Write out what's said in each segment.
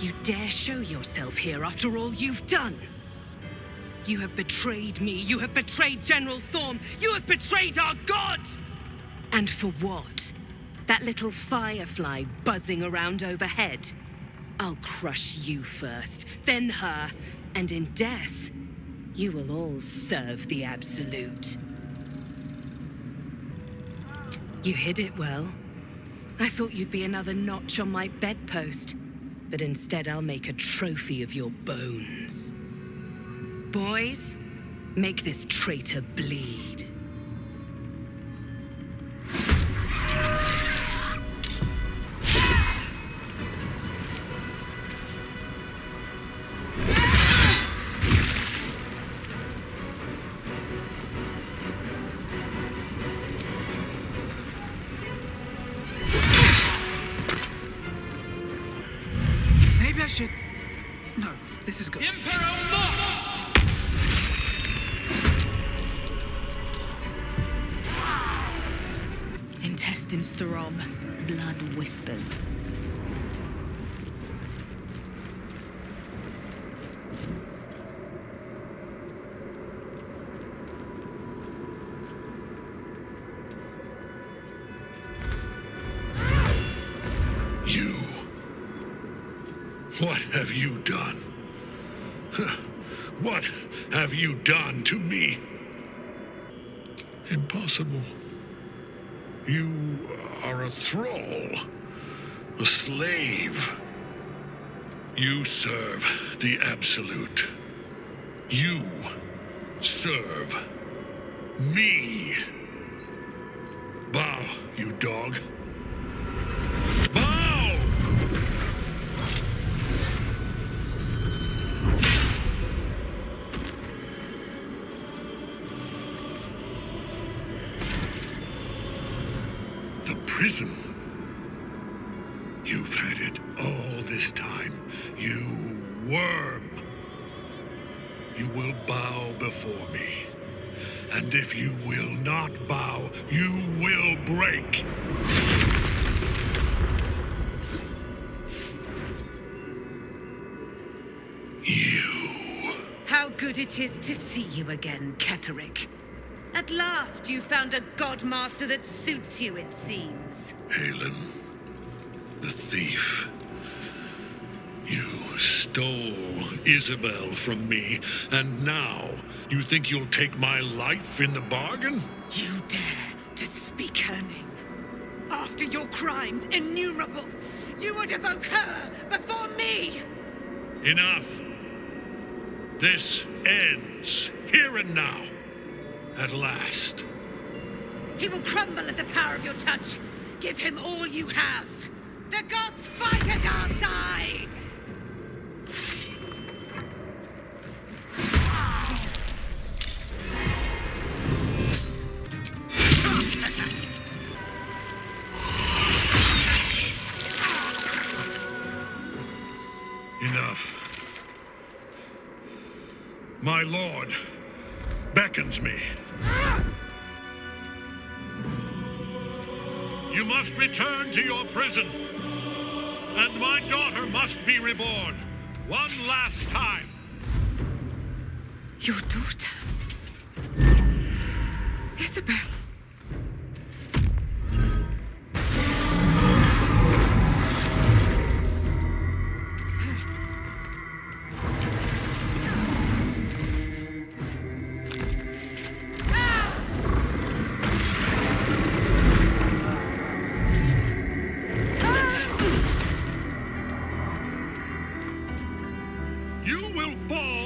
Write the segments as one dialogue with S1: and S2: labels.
S1: You dare show yourself here after all you've done? You have betrayed me. You have betrayed General Thorm. You have betrayed our god! And for what? That little firefly buzzing around overhead? I'll crush you first, then her, and in death, you will all serve the Absolute. You hid it well. I thought you'd be another notch on my bedpost, but instead I'll make a trophy of your bones. Boys, make this traitor bleed.
S2: Maybe I should... No, this is good.
S1: Intestines throb, blood whispers.
S3: You. What have you done? What have you done to me? Impossible. You are a thrall, a slave. You serve the Absolute. You serve me. Bow, you dog. Bow! The prism. You've had it all this time. You worm. You will bow before me. And if you will not bow, you will break. You.
S1: How good it is to see you again, Ketheric. At last you found a godmaster that suits you, it seems.
S3: Halen, the thief. You stole Isabel from me, and now you think you'll take my life in the bargain?
S1: You dare to speak her name? After your crimes innumerable, you would evoke her before me!
S3: Enough. This ends here and now. At last.
S1: He will crumble at the power of your touch. Give him all you have. The gods fight at our side!
S3: Enough. My lord beckons me. You must return to your prison. And my daughter must be reborn. One last time.
S1: Your daughter? Isabel.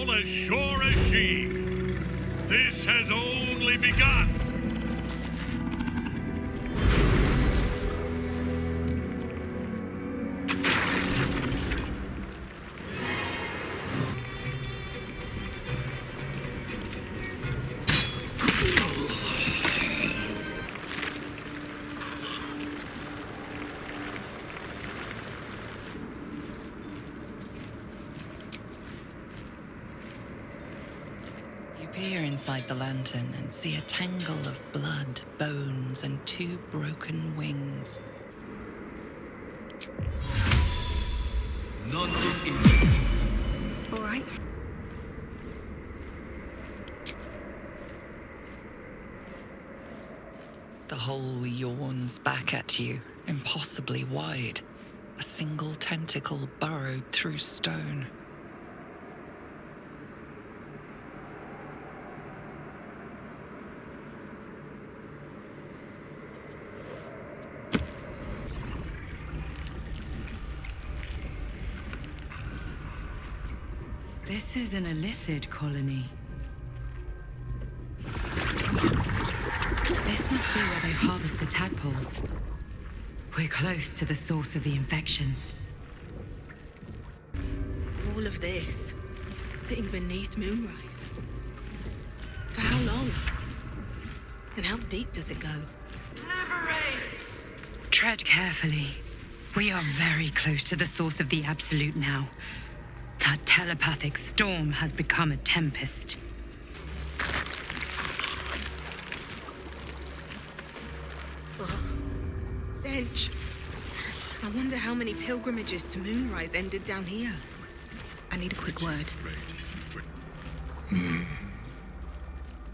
S3: As sure as she. This has only begun.
S4: Peer inside the lantern and see a tangle of blood, bones, and two broken wings.
S2: None in.
S1: All right.
S4: The hole yawns back at you, impossibly wide. A single tentacle burrowed through stone.
S5: This is an Illithid colony. This must be where they harvest the tadpoles. We're close to the source of the infections.
S1: All of this, sitting beneath Moonrise. For how long? And how deep does it go?
S5: Tread carefully. We are very close to the source of the Absolute now. That telepathic storm has become a tempest.
S1: Bench. I wonder how many pilgrimages to Moonrise ended down here. I need a quick word.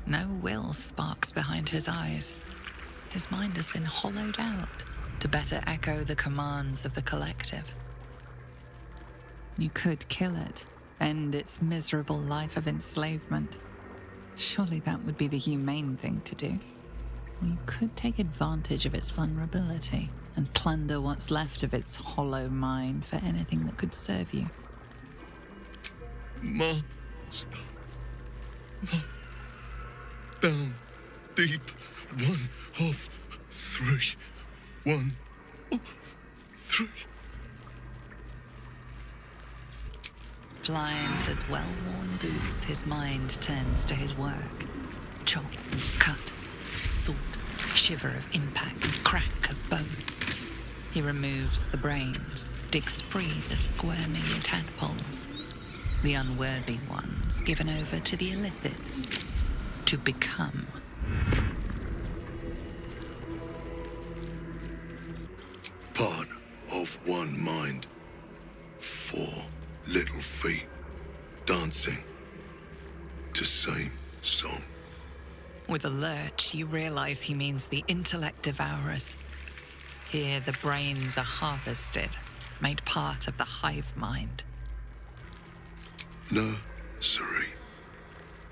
S4: No will sparks behind his eyes. His mind has been hollowed out to better echo the commands of the collective. You could kill it, end its miserable life of enslavement. Surely that would be the humane thing to do. Or you could take advantage of its vulnerability and plunder what's left of its hollow mind for anything that could serve you.
S3: Master. Down deep. 1 of 3. 1 of 3.
S4: Blind as well-worn boots, his mind turns to his work. Chop, cut, salt, shiver of impact, crack of bone. He removes the brains, digs free the squirming tadpoles, the unworthy ones given over to the Illithids to become.
S3: Part of one mind. 4 little feet dancing to same song.
S4: With a lurch, you realize he means the intellect devourers. Here, the brains are harvested, made part of the hive mind.
S3: Nursery.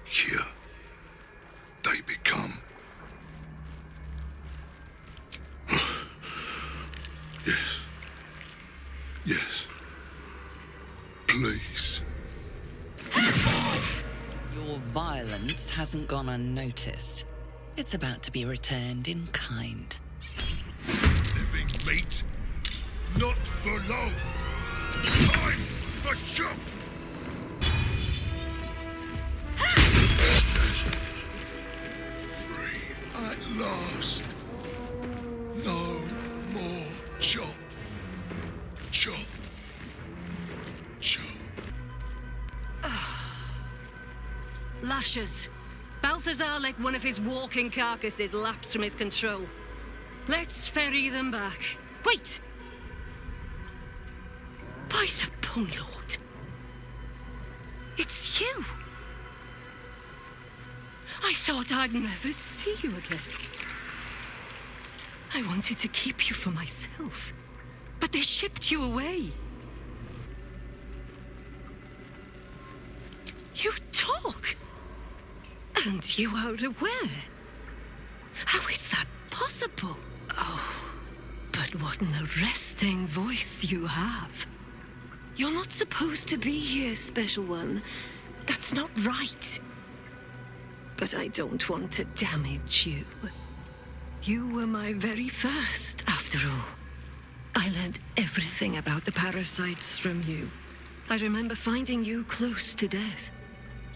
S3: Here they become. Yes. Yes. Please.
S4: Your violence hasn't gone unnoticed. It's about to be returned in kind.
S3: Living meat. Not for long. Time for chop. Free at last. No more chop. Chop. Chop.
S6: Lashes. Balthazar let one of his walking carcasses lapse from his control. Let's ferry them back. Wait! By the Bone Lord. It's you. I thought I'd never see you again. I wanted to keep you for myself, but they shipped you away. You talk. And you are aware. How is that possible? Oh, but what an arresting voice you have. You're not supposed to be here, Special One. That's not right. But I don't want to damage you. You were my very first, after all. I learned everything about the parasites from you. I remember finding you close to death.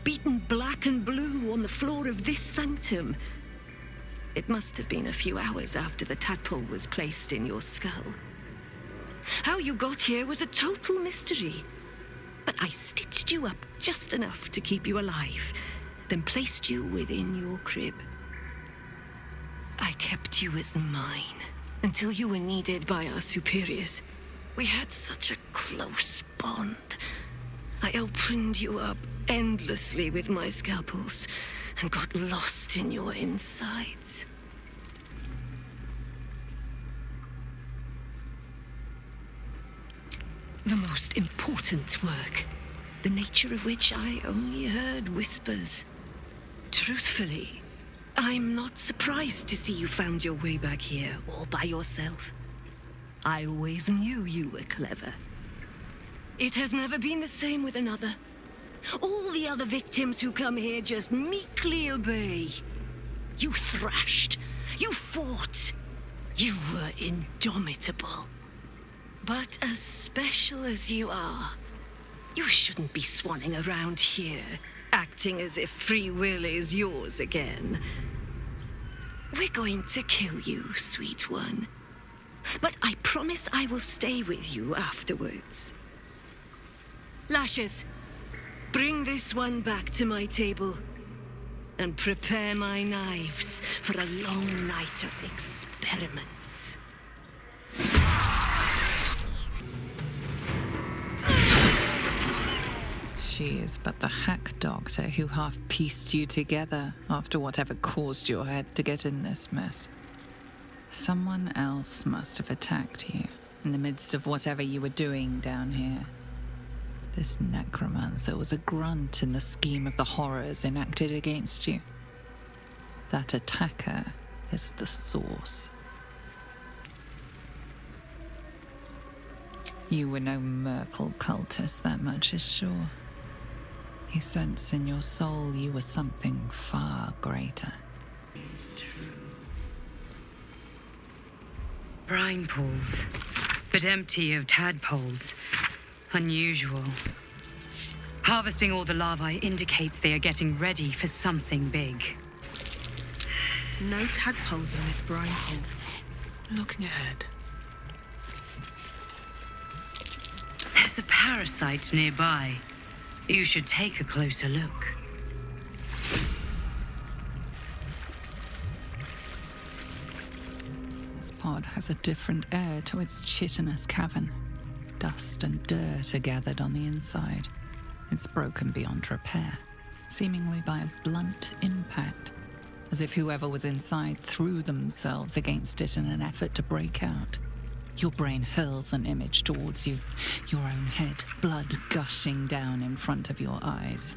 S6: Beaten black and blue on the floor of this sanctum. It must have been a few hours after the tadpole was placed in your skull. How you got here was a total mystery. But I stitched you up just enough to keep you alive, then placed you within your crib. I kept you as mine until you were needed by our superiors. We had such a close bond. I opened you up endlessly with my scalpels and got lost in your insides. The most important work, the nature of which I only heard whispers. Truthfully, I'm not surprised to see you found your way back here all by yourself. I always knew you were clever. It has never been the same with another. All the other victims who come here just meekly obey. You thrashed. You fought. You were indomitable. But as special as you are, you shouldn't be swanning around here, acting as if free will is yours again. We're going to kill you, sweet one. But I promise I will stay with you afterwards. Lashes, bring this one back to my table. And prepare my knives for a long night of experiments.
S4: She is but the hack doctor who half pieced you together after whatever caused your head to get in this mess. Someone else must have attacked you in the midst of whatever you were doing down here. This necromancer was a grunt in the scheme of the horrors enacted against you. That attacker is the source. You were no Merkel cultist, that much is sure. You sense in your soul you were something far greater.
S5: Brine pools, but empty of tadpoles. Unusual. Harvesting all the larvae indicates they are getting ready for something big.
S2: No tadpoles in this brine pool. Looking ahead.
S5: There's a parasite nearby. You should take a closer look.
S4: This pod has a different air to its chitinous cavern. Dust and dirt are gathered on the inside. It's broken beyond repair, seemingly by a blunt impact, as if whoever was inside threw themselves against it in an effort to break out. Your brain hurls an image towards you, your own head, blood gushing down in front of your eyes.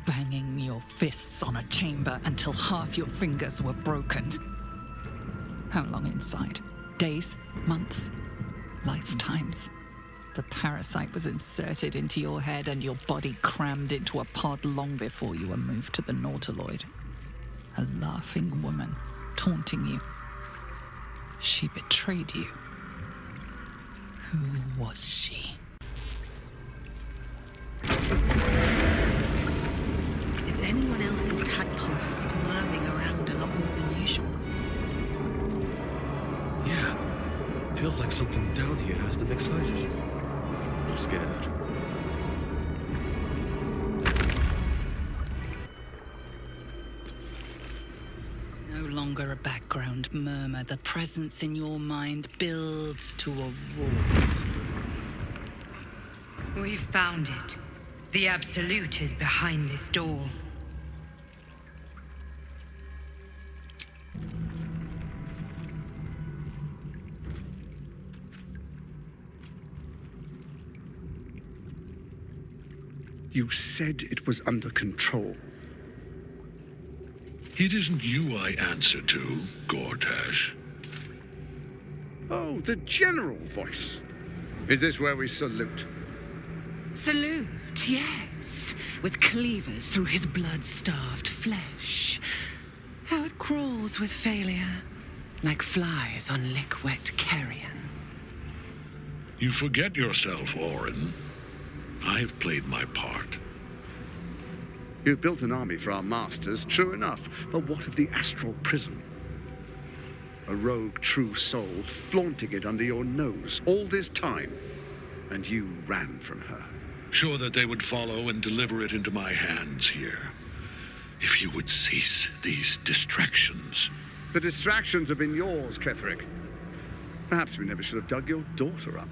S4: Banging your fists on a chamber until half your fingers were broken. How long inside? Days? Months? Lifetimes? The parasite was inserted into your head and your body crammed into a pod long before you were moved to the Nautiloid. A laughing woman, taunting you. She betrayed you. Who was she?
S2: Is anyone else's tadpole squirming around a lot more than usual?
S7: Yeah. Feels like something down here has them excited. Or scared.
S4: No longer a background murmur. The presence in your mind builds to a roar.
S5: We've found it. The Absolute is behind this door.
S8: You said it was under control.
S3: It isn't you I answer to, Gortash.
S8: Oh, the general voice. Is this where we salute?
S2: Salute, yes. With cleavers through his blood-starved flesh. How it crawls with failure, like flies on lick-wet carrion.
S3: You forget yourself, Orin. I've played my part.
S8: You built an army for our masters, true enough. But what of the astral prism? A rogue true soul flaunting it under your nose all this time, and you ran from her.
S3: sure that they would follow and deliver it into my hands here. If you would cease these distractions.
S8: The distractions have been yours, Ketheric. Perhaps we never should have dug your daughter up.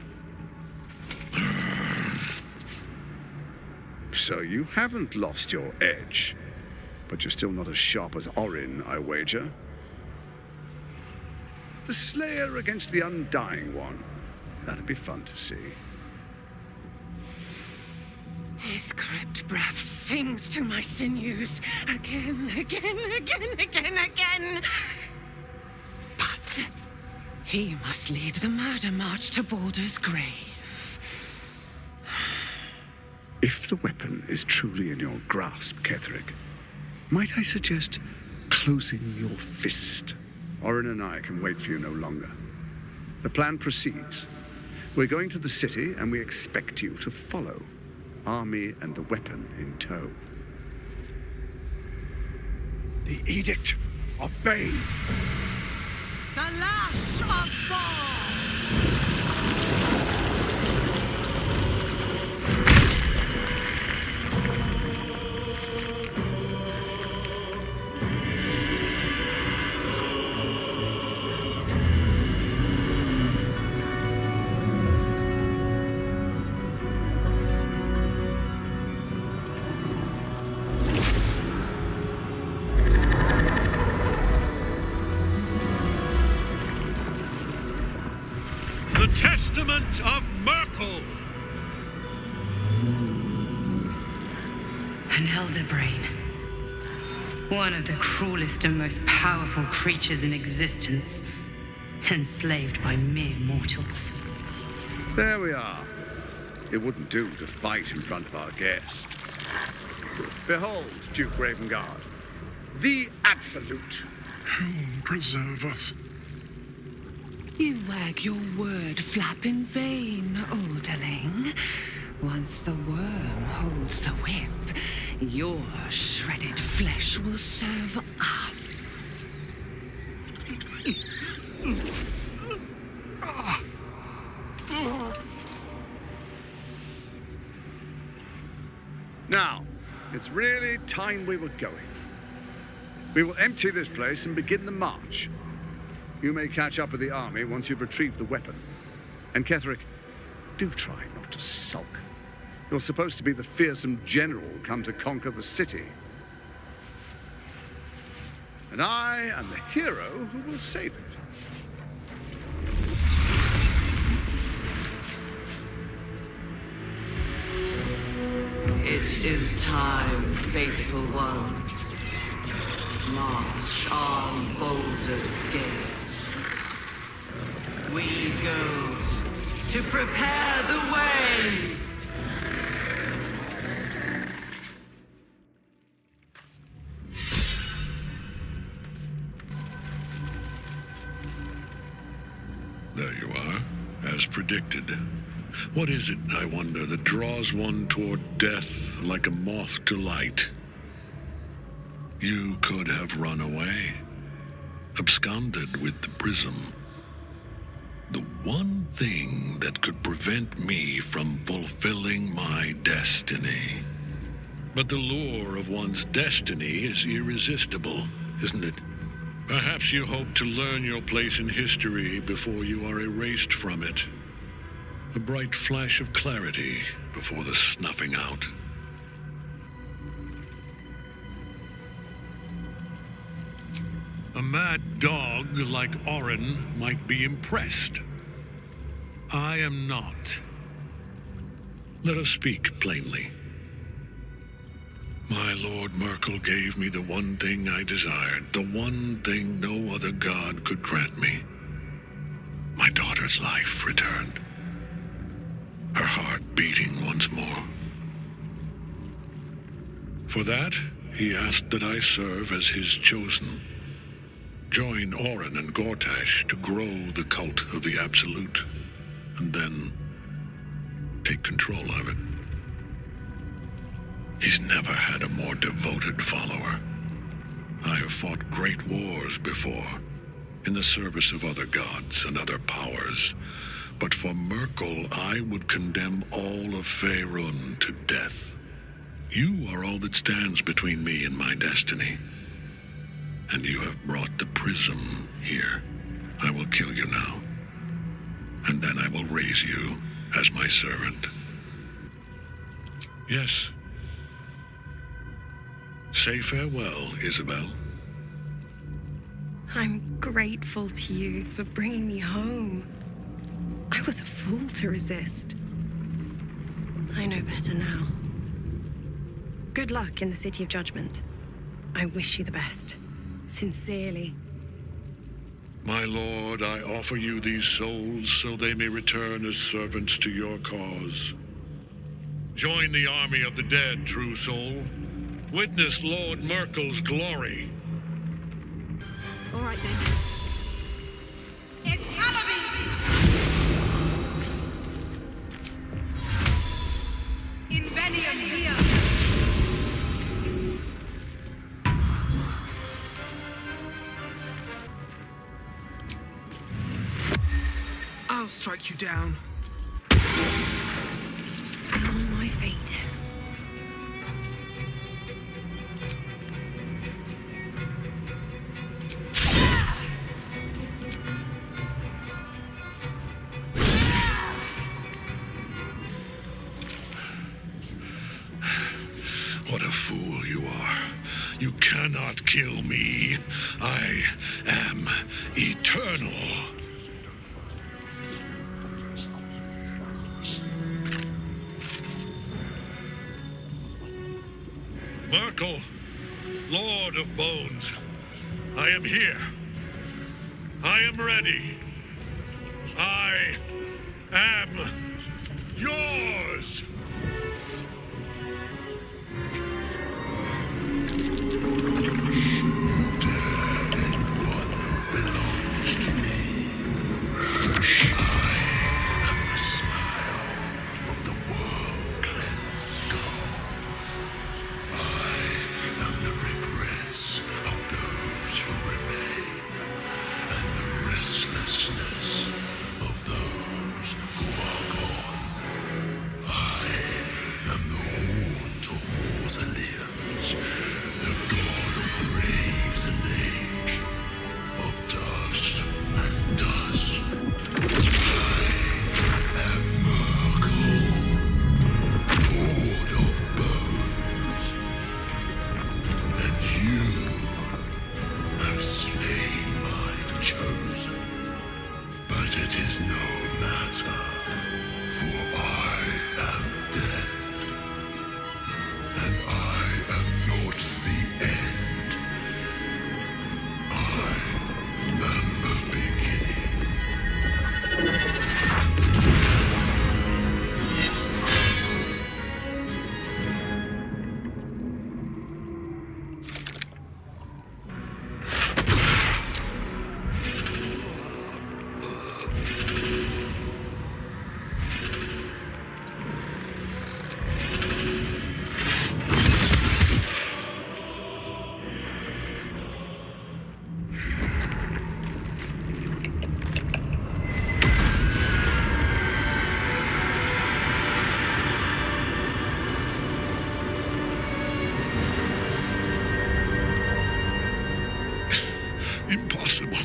S8: So you haven't lost your edge, but you're still not as sharp as Orin, I wager. The Slayer against the Undying one. That'd be fun to see.
S2: His crypt breath sings to my sinews again. But he must lead the murder march to Baldur's grave.
S8: If the weapon is truly in your grasp, Ketheric, might I suggest closing your fist? Orin and I can wait for you no longer. The plan proceeds. We're going to the city, and we expect you to follow. Army and the weapon in tow.
S3: The Edict of Bane.
S2: The lash of Thorm!
S3: The Testament of Merkel!
S5: An elder brain. One of the cruelest and most powerful creatures in existence. Enslaved by mere mortals.
S8: There we are. It wouldn't do to fight in front of our guest. Behold, Duke Ravengard, the Absolute.
S3: Whom preserve us?
S2: You wag your word flap in vain, olderling. Once the worm holds the whip, your shredded flesh will serve us.
S8: Now, it's really time we were going. We will empty this place and begin the march. You may catch up with the army once you've retrieved the weapon. And Ketheric, do try not to sulk. You're supposed to be the fearsome general come to conquer the city. And I am the hero who will save it.
S9: It is time, faithful ones. March on Baldur's Gate. We go to prepare the way!
S3: There you are, as predicted. What is it, I wonder, that draws one toward death like a moth to light? You could have run away, absconded with the prism. The one thing that could prevent me from fulfilling my destiny. But the lure of one's destiny is irresistible, isn't it? Perhaps you hope to learn your place in history before you are erased from it. A bright flash of clarity before the snuffing out. A mad dog like Orin might be impressed. I am not. Let us speak plainly. My Lord Merkel gave me the one thing I desired, the one thing no other god could grant me. My daughter's life returned. Her heart beating once more. For that, he asked that I serve as his chosen. Join Orin and Gortash to grow the cult of the Absolute, and then take control of it. He's never had a more devoted follower. I have fought great wars before, in the service of other gods and other powers, But for Merkel, I would condemn all of Faerun to death. You are all that stands between me and my destiny. And you have brought the prism here. I will kill you now. And then I will raise you as my servant. Yes. Say farewell, Isabel.
S6: I'm grateful to you for bringing me home. I was a fool to resist. I know better now. Good luck in the City of Judgment. I wish you the best. Sincerely.
S3: My lord, I offer you these souls so they may return as servants to your cause. Join the army of the dead, true soul. Witness Lord Merkel's glory.
S6: All right then.
S9: It's Halloween! Invenium here!
S2: I'll strike you down.
S6: Still on my feet.
S3: What a fool you are. You cannot kill me. I am eternal. Merkel, Lord of Bones, I am here. I am ready. I am yours. Impossible.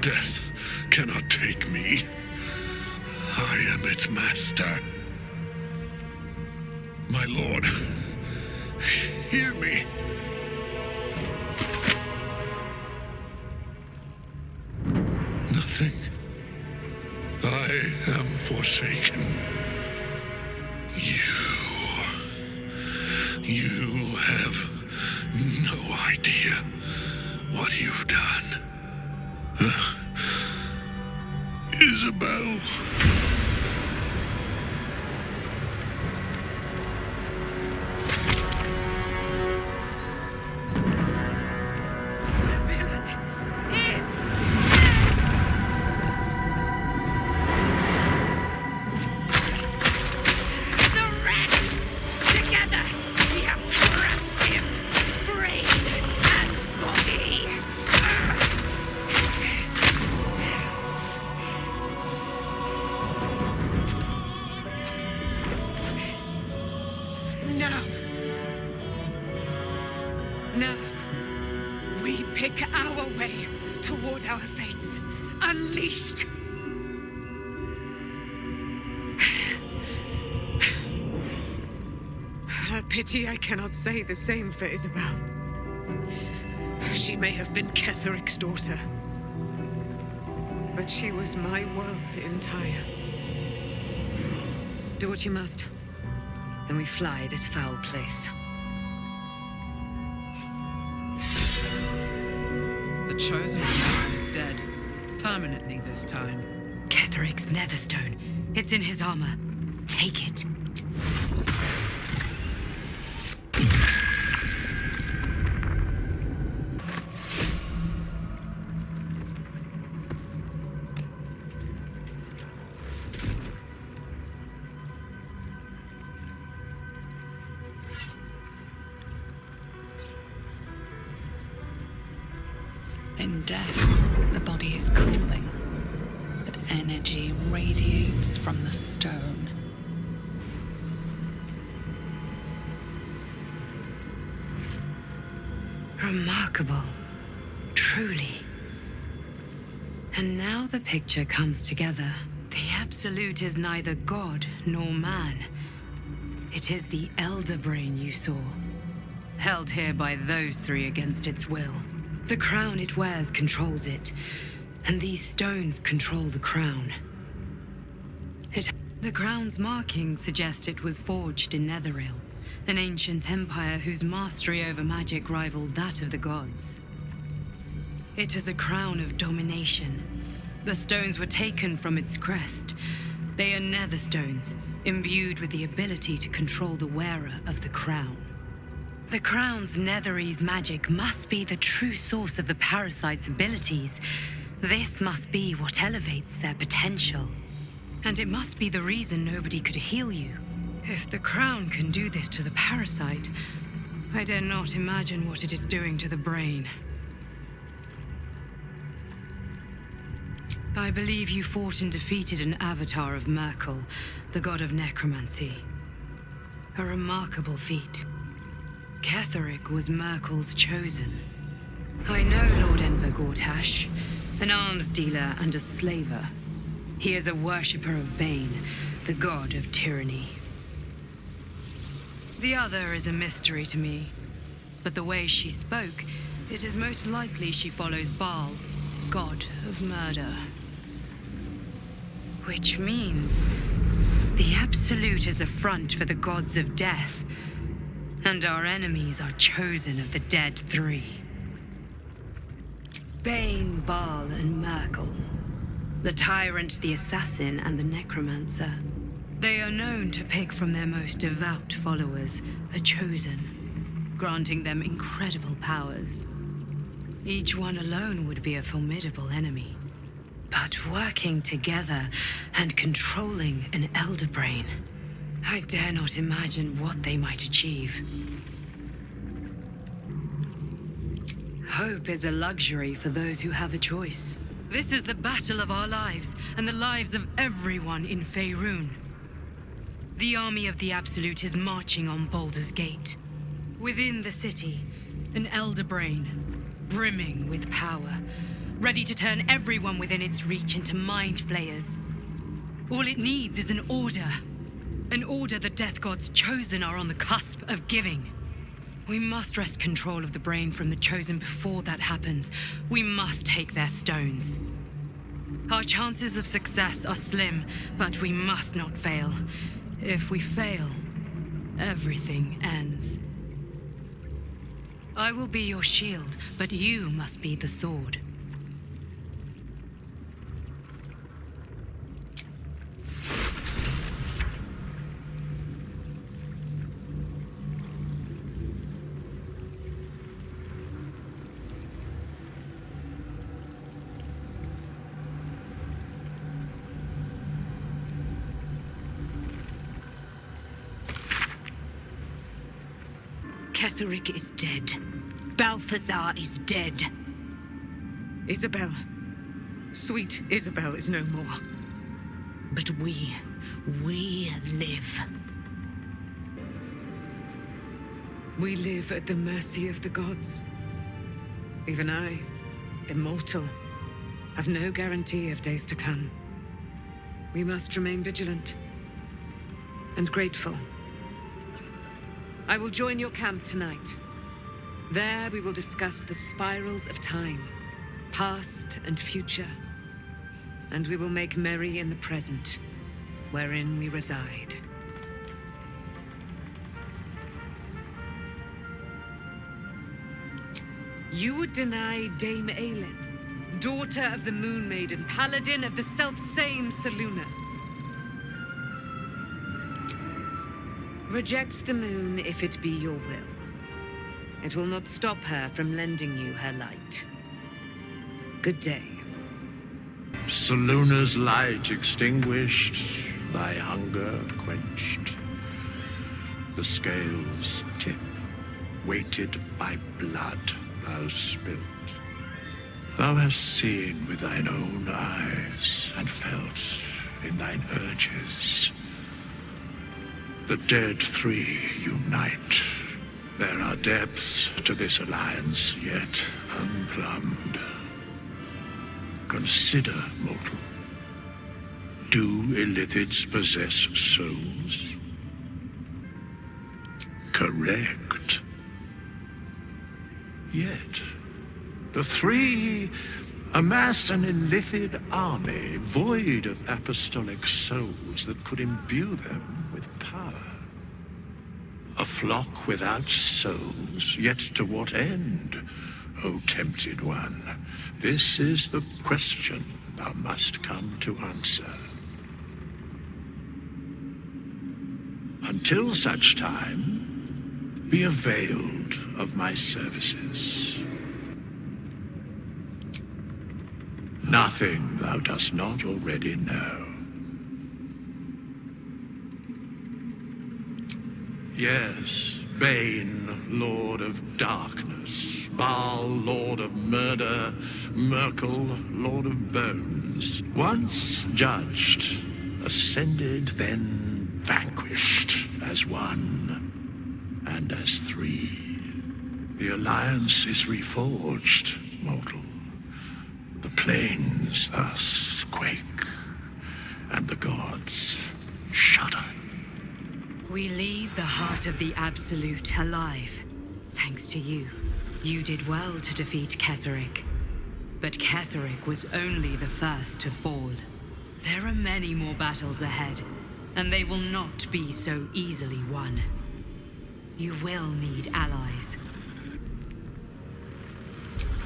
S3: Death cannot take me. I am its master. My lord, hear me. Nothing. I am forsaken. You have no idea what you've done. Isabel.
S2: Now, we pick our way toward our fates, unleashed. A pity I cannot say the same for Isabel. She may have been Ketheric's daughter, but she was my world entire.
S5: Do what you must. Then we fly this foul place.
S9: The Chosen One is dead. Permanently this time.
S5: Ketheric's Netherstone. It's in his armor. Take it.
S4: In death, the body is cooling, but energy radiates from the stone.
S5: Remarkable. Truly. And now the picture comes together. The Absolute is neither god nor man. It is the Elder Brain you saw, held here by those three against its will. The crown it wears controls it, and these stones control the crown. The crown's markings suggest it was forged in Netheril, an ancient empire whose mastery over magic rivaled that of the gods. It is a crown of domination. The stones were taken from its crest. They are nether stones, imbued with the ability to control the wearer of the crown. The crown's Netherese magic must be the true source of the parasite's abilities. This must be what elevates their potential. And it must be the reason nobody could heal you. If the crown can do this to the parasite, I dare not imagine what it is doing to the brain. I believe you fought and defeated an avatar of Merkel, the god of necromancy. A remarkable feat. Ketheric was Merkel's chosen. I know Lord Enver Gortash, an arms dealer and a slaver. He is a worshipper of Bane, the god of tyranny. The other is a mystery to me, but the way she spoke, it is most likely she follows Baal, god of murder. Which means the Absolute is a front for the gods of death, and our enemies are chosen of the dead three. Bane, Baal, and Merkel. The tyrant, the assassin, and the necromancer. They are known to pick from their most devout followers a chosen, granting them incredible powers. Each one alone would be a formidable enemy. But working together and controlling an Elder Brain, I dare not imagine what they might achieve. Hope is a luxury for those who have a choice. This is the battle of our lives, and the lives of everyone in Faerun. The army of the Absolute is marching on Baldur's Gate. Within the city, an Elder Brain, brimming with power, ready to turn everyone within its reach into mind flayers. All it needs is an order. An order the Death Gods chosen are on the cusp of giving. We must wrest control of the brain from the chosen before that happens. We must take their stones. Our chances of success are slim, but we must not fail. If we fail, everything ends. I will be your shield, but you must be the sword.
S2: Ketheric is dead. Balthazar is dead. Isabel, sweet Isabel, is no more. But we live. 'Tis We live at the mercy of the gods. Even I, immortal, have no guarantee of days to come. We must remain vigilant and grateful. I will join your camp tonight. There we will discuss the spirals of time, past and future, and we will make merry in the present, wherein we reside. You would deny Dame Aelin, daughter of the Moon Maiden, paladin of the self-same Selûne. Reject the moon if it be your will. It will not stop her from lending you her light. Good day.
S3: Selûne's light extinguished, thy hunger quenched. The scales tip, weighted by blood thou spilt. Thou hast seen with thine own eyes, and felt in thine urges. The dead three unite. There are depths to this alliance yet unplumbed. Consider, mortal. Do Illithids possess souls? Correct. Yet, the three amass an Illithid army void of apostolic souls that could imbue them with power. A flock without souls, yet to what end, O tempted one? This is the question thou must come to answer. Until such time, be availed of my services. Nothing thou dost not already know. Yes, Bane, Lord of Darkness, Baal, Lord of Murder, Merkel, Lord of Bones. Once judged, ascended, then vanquished as one and as three. The alliance is reforged, mortal. The plains thus quake, and the gods shudder.
S5: We leave the heart of the Absolute alive. Thanks to you. You did well to defeat Ketheric. But Ketheric was only the first to fall. There are many more battles ahead, and they will not be so easily won. You will need allies.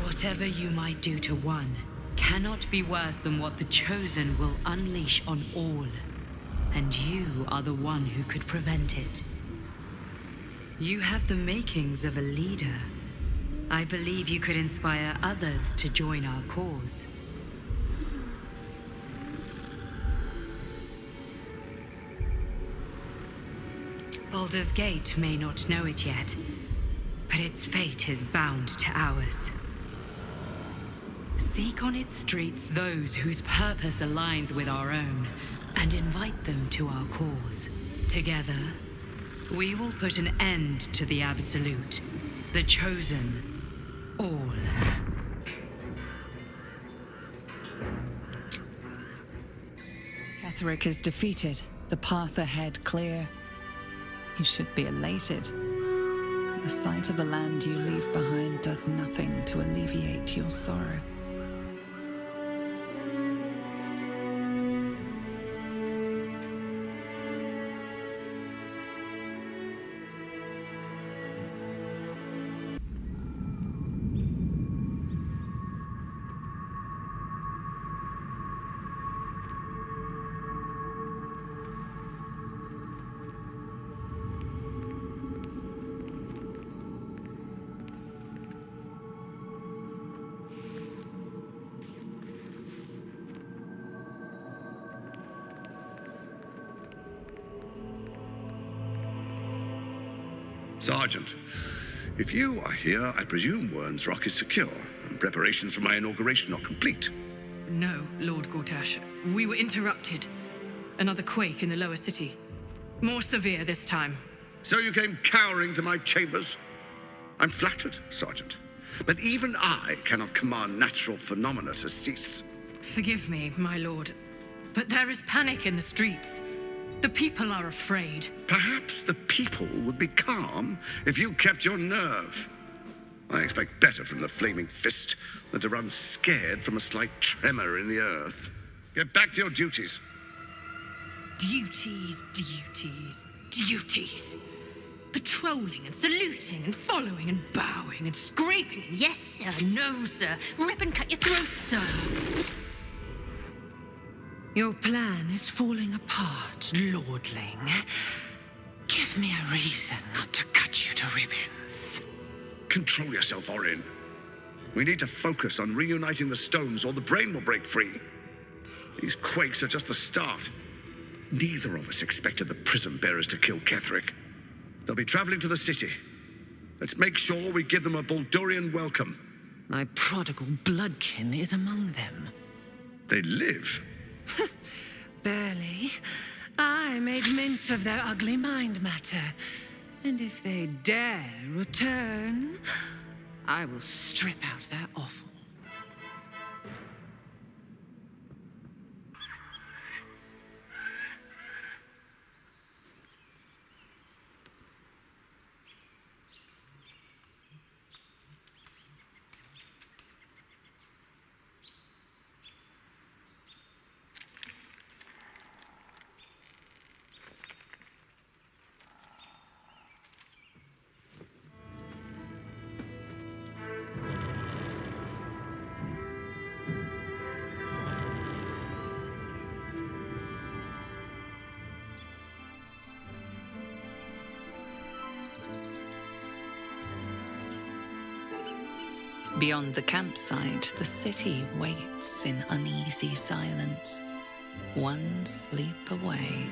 S5: Whatever you might do to one cannot be worse than what the Chosen will unleash on all. And you are the one who could prevent it. You have the makings of a leader. I believe you could inspire others to join our cause. Baldur's Gate may not know it yet, but its fate is bound to ours. Seek on its streets those whose purpose aligns with our own, and invite them to our cause. Together, we will put an end to the Absolute, the Chosen, all.
S4: Ketheric is defeated, the path ahead clear. You should be elated. But the sight of the land you leave behind does nothing to alleviate your sorrow.
S8: Sergeant, if you are here, I presume Wern's Rock is secure, and preparations for my inauguration are complete.
S10: No, Lord Gortash. We were interrupted. Another quake in the lower city. More severe this time.
S8: So you came cowering to my chambers? I'm flattered, Sergeant. But even I cannot command natural phenomena to cease.
S10: Forgive me, my lord, but there is panic in the streets. The people are afraid.
S8: Perhaps the people would be calm if you kept your nerve. I expect better from the Flaming Fist than to run scared from a slight tremor in the earth. Get back to your duties.
S5: Duties, duties, duties. Patrolling and saluting and following and bowing and scraping. Yes, sir. No, sir. Rip and cut your throat, sir.
S2: Your plan is falling apart, lordling. Give me a reason not to cut you to ribbons.
S8: Control yourself, Orin. We need to focus on reuniting the stones or the brain will break free. These quakes are just the start. Neither of us expected the prison bearers to kill Ketheric. They'll be traveling to the city. Let's make sure we give them a Baldurian welcome.
S2: My prodigal bloodkin is among them.
S8: They live.
S2: Barely. I made mince of their ugly mind matter. And if they dare return, I will strip out their offal.
S4: Beyond the campsite, the city waits in uneasy silence, one sleep away.